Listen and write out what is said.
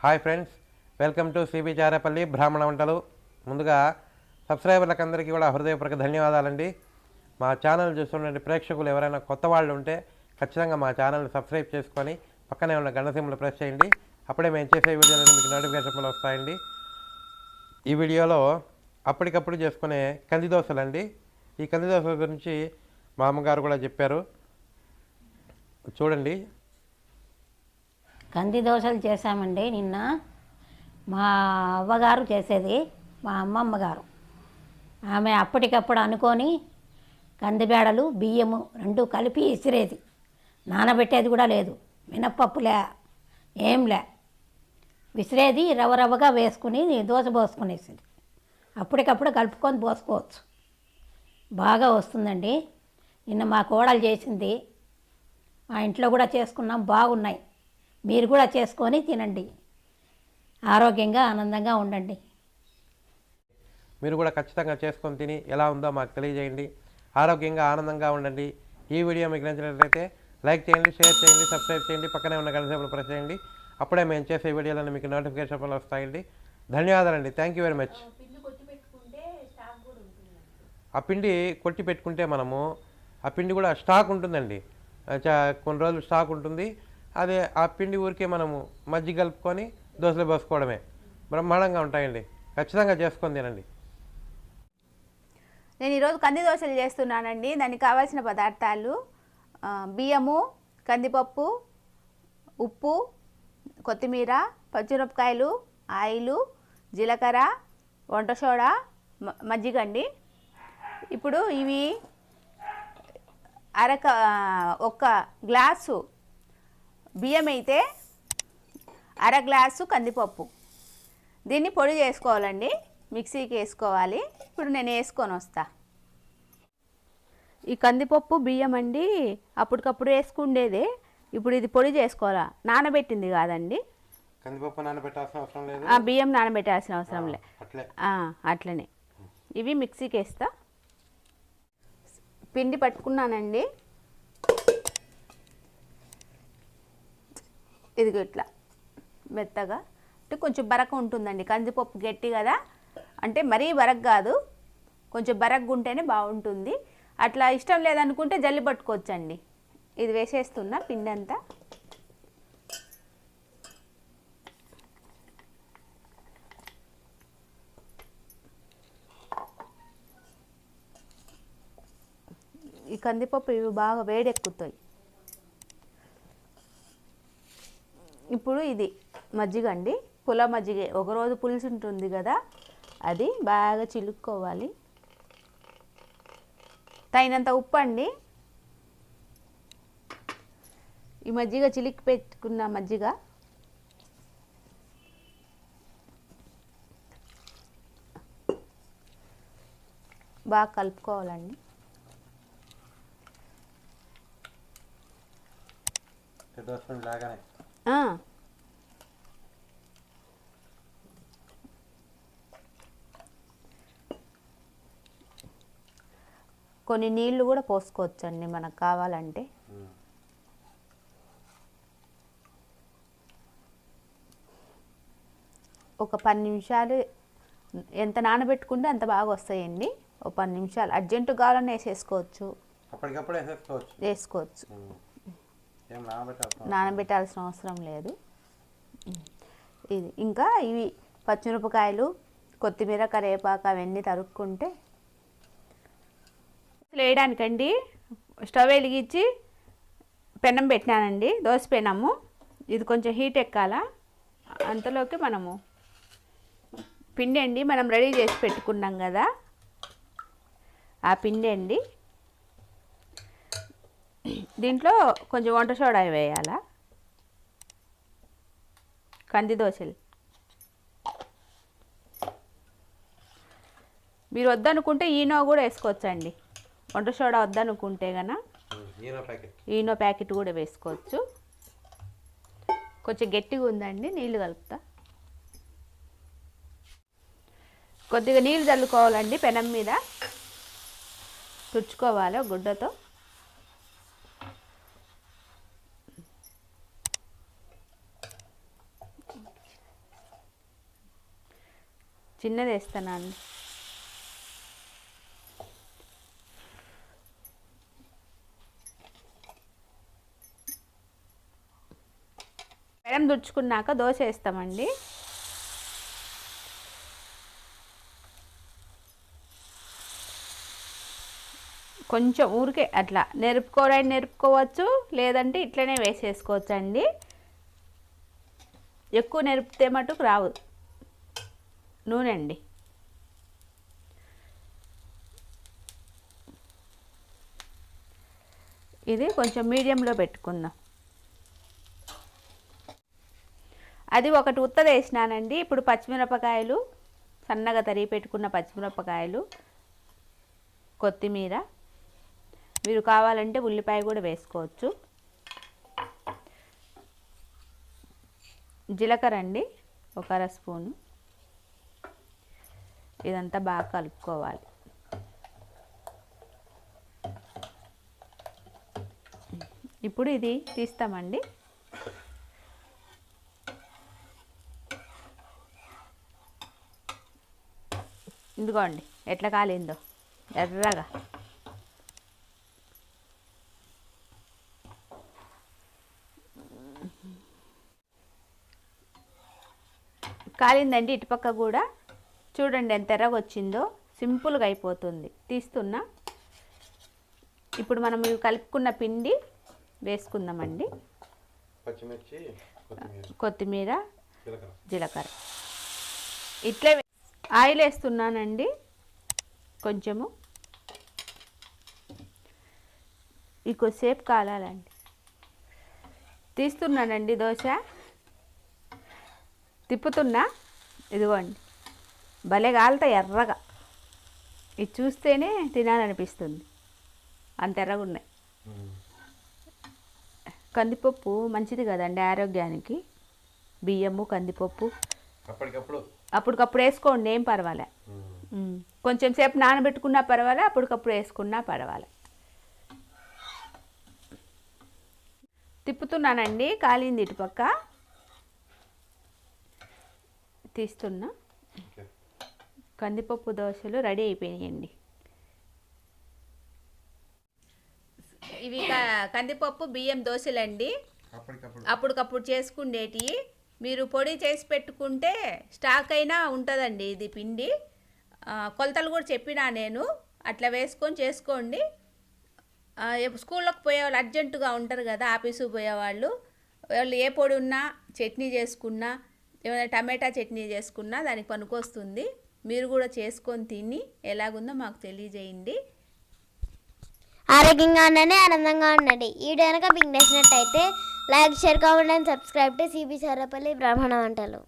Hi friends, welcome to cbcharepalli బ్రాహ్మణవంటలు. ముందుగా సబ్స్క్రైబర్లకు అందరికీ కూడా హృదయపూర్వక ధన్యవాదాలండి. మా ఛానల్ చూస్తున్న ప్రేక్షకులు ఎవరైనా కొత్త వాళ్ళు ఉంటే ఖచ్చితంగా మా ఛానల్ని సబ్స్క్రైబ్ చేసుకొని పక్కనే ఉన్న గంట సింబల్ ప్రెస్ చేయండి. అప్పుడే మేము చేసే వీడియోలను మీకు నోటిఫికేషన్లు వస్తాయండి. ఈ వీడియోలో అప్పటికప్పుడు చేసుకునే కంది దోశలు అండి. ఈ కంది దోశల గురించి మా అమ్మగారు కూడా చెప్పారు, చూడండి. కంది దోశలు చేశామండి. నిన్న మా అవ్వగారు చేసేది, మా అమ్మమ్మ గారు. ఆమె అప్పటికప్పుడు అనుకొని కందిబేడలు బియ్యము రెండు కలిపి ఇసిరేది. నానబెట్టేది కూడా లేదు, మినప్పప్పులే ఏంలే, విసిరేది. రవ్వగా వేసుకుని దోశ పోసుకునేసేది. అప్పటికప్పుడు కలుపుకొని పోసుకోవచ్చు, బాగా వస్తుందండి. నిన్న మా కోడలు చేసింది, మా ఇంట్లో కూడా చేసుకున్నాం, బాగున్నాయి. మీరు కూడా చేసుకొని తినండి, ఆరోగ్యంగా ఆనందంగా ఉండండి. మీరు కూడా ఖచ్చితంగా చేసుకొని తిని ఎలా ఉందో మాకు తెలియజేయండి. ఆరోగ్యంగా ఆనందంగా ఉండండి. ఈ వీడియో మీకు నచ్చినట్లయితే లైక్ చేయండి, షేర్ చేయండి, సబ్స్క్రైబ్ చేయండి, పక్కనే ఉన్న గంట సింబల్ ప్రెస్ చేయండి. అప్పుడే మేము చేసే వీడియోలను మీకు నోటిఫికేషన్లు వస్తాయండి. ధన్యవాదాలండి. Thank you very much. ఆ పిండి కొట్టి పెట్టుకుంటే మనము ఆ పిండి కూడా స్టాక్ ఉంటుందండి, కొన్ని రోజులు స్టాక్ ఉంటుంది. అదే ఆ పిండి ఊరికే మనము మజ్జిగ కలుపుకొని దోశలు పోసుకోవడమే, బ్రహ్మాండంగా ఉంటాయండి. ఖచ్చితంగా చేసుకొని తినండి. నేను ఈరోజు కంది దోశలు చేస్తున్నానండి. దానికి కావాల్సిన పదార్థాలు: బియ్యము, కందిపప్పు, ఉప్పు, కొత్తిమీర, పచ్చిమిరపకాయలు, ఆయిలు, జీలకర్ర, వంట సోడా, మజ్జిగ అండి. ఇప్పుడు ఇవి ఒక గ్లాసు బియ్యం అయితే అర గ్లాసు కందిపప్పు. దీన్ని పొడి చేసుకోవాలండి, మిక్సీకి వేసుకోవాలి. ఇప్పుడు నేను వేసుకొని వస్తా. ఈ కందిపప్పు బియ్యం అండి అప్పటికప్పుడు వేసుకుండేదే. ఇప్పుడు ఇది పొడి చేసుకోవాలా, నానబెట్టింది కాదండి. కందిపప్పు నానబెట్టాల్సిన అవసరం లేదు, బియ్యం నానబెట్టాల్సిన అవసరం లేదు, అట్లనే. ఇవి మిక్సీకి వేస్తా. పిండి పట్టుకున్నానండి, ఇది ఇట్లా మెత్తగా. అంటే కొంచెం బరక ఉంటుందండి, కందిపప్పు గట్టి కదా, అంటే మరీ బరక కాదు, కొంచెం బరకగా ఉంటేనే బాగుంటుంది. అట్లా ఇష్టం లేదనుకుంటే జల్లి పట్టుకోవచ్చండి. ఇది వేసేస్తున్నా పిండి అంతా. ఈ కందిపప్పు ఇవి బాగా వేడెక్కుతాయి. ఇప్పుడు ఇది మజ్జిగ అండి, పుల మజ్జిగ. ఒకరోజు పులుసు ఉంటుంది కదా, అది బాగా చిలుక్కోవాలి. తగినంత ఉప్పు అండి. ఈ మజ్జిగ చిలికి పెట్టుకున్న మజ్జిగ బాగా కలుపుకోవాలండి. కొన్ని నీళ్లు కూడా పోసుకోవచ్చండి మనకు కావాలంటే. ఒక 10 నిమిషాలు ఎంత నానబెట్టుకుంటే అంత బాగా వస్తాయండి. ఒక 10 నిమిషాలు అర్జెంటు కావాలని వేసేసుకోవచ్చు, వేసుకోవచ్చు. నానబెట్టాల్సిన అవసరం లేదు. ఇది ఇంకా ఇవి పచ్చిమిరపకాయలు, కొత్తిమీర, కరివేపాకు అవన్నీ తరుక్కుంటే వేయడానికండి. స్టవ్ వెలిగించి పెనం పెట్టినానండి, దోశ పెనము. ఇది కొంచెం హీట్ ఎక్కాల. అంతలోకి మనము పిండి అండి మనం రెడీ చేసి పెట్టుకున్నాం కదా, ఆ పిండి అండి దీంట్లో కొంచెం వంట సోడా వేయాలా. కంది దోశలు మీరు వద్దనుకుంటే ఈనో కూడా వేసుకోవచ్చండి. వంట సోడా వద్దనుకుంటే కన్నా ఈనో ప్యాకెట్ కూడా వేసుకోవచ్చు. కొంచెం గట్టిగా ఉందండి, నీళ్ళు కలుపుతా. కొద్దిగా నీళ్ళు చల్లుకోవాలండి, పెనం మీద తుడుచుకోవాలి గుడ్డతో. చిన్నది వేస్తున్నాను. పెనం దుడుచుకున్నాక దోశ వేస్తామండి. కొంచెం ఊరికే అట్లా నెరుపుకోవచ్చు, లేదంటే ఇట్లనే వేసేసుకోవచ్చు అండి. ఎక్కువ నెరిపితే మటుకు రావు. నూనె అండి, ఇది కొంచెం మీడియంలో పెట్టుకుందాం. అది ఒకటి ఉత్తది వేసినానండి. ఇప్పుడు పచ్చిమిరపకాయలు, సన్నగా తరిగి పెట్టుకున్న పచ్చిమిరపకాయలు, కొత్తిమీర, మీరు కావాలంటే ఉల్లిపాయ కూడా వేసుకోవచ్చు. జీలకర్ర అండి, 1 అర స్పూను. ఇదంతా బాగా కలుపుకోవాలి. ఇప్పుడు ఇది తీస్తామండి. ఇదిగోండి ఎట్లా కాలిందో ఎర్రగా. కాలిందండి. ఇటుపక్క కూడా చూడండి ఎంత ఎర్రగా వచ్చిందో. సింపుల్గా అయిపోతుంది. తీస్తున్నా. ఇప్పుడు మనం ఇవి కలుపుకున్న పిండి వేసుకుందామండి. పచ్చిమిర్చి, కొత్తిమీర, జీలకర్ర. ఇట్లే ఆయిల్ వేస్తున్నానండి కొంచెము. కొద్దిసేపు కాలాలండి. తీస్తున్నానండి దోశ, తిప్పుతున్నా. ఇదిగోండి భలే కాలుతాయి ఎర్రగా. ఇది చూస్తేనే తినాలనిపిస్తుంది, అంత ఎర్రగా ఉన్నాయి. కందిపప్పు మంచిది కదండి ఆరోగ్యానికి. బియ్యము, కందిపప్పు అప్పటికప్పుడు వేసుకోండి, ఏం పర్వాలే. కొంచెం సేపు నానబెట్టుకున్నా పర్వాలే, అప్పటికప్పుడు వేసుకున్నా పర్వాలే. తిప్పుతున్నానండి, కాలింది ఇటుపక్క. తీస్తున్నా. కందిపప్పు దోశలు రెడీ అయిపోయినాయండి. ఇవి కందిపప్పు బియ్యం దోశలండి. అప్పటికప్పుడు చేసుకునేటివి. మీరు పొడి చేసి పెట్టుకుంటే స్టాక్ అయినా ఉంటుందండి ఇది పిండి. కొలతలు కూడా చెప్పినా నేను, అట్లా వేసుకొని చేసుకోండి. స్కూల్లోకి పోయేవాళ్ళు అర్జెంటుగా ఉంటారు కదా, ఆఫీసుకు పోయేవాళ్ళు, వాళ్ళు ఏ పొడి ఉన్నా, చట్నీ చేసుకున్నా, ఏమైనా టమాటా చట్నీ చేసుకున్నా దానికి పనికొస్తుంది. మీరు కూడా చేసుకొని తిని ఎలాగుందో మాకు తెలియజేయండి. ఆరోగ్యంగా ఉండండి, ఆనందంగా ఉండండి. ఈ వీడియో కనుక మీకు నచ్చినట్టయితే like, share, comment and subscribe to cbcharepalli బ్రాహ్మణ వంటలు.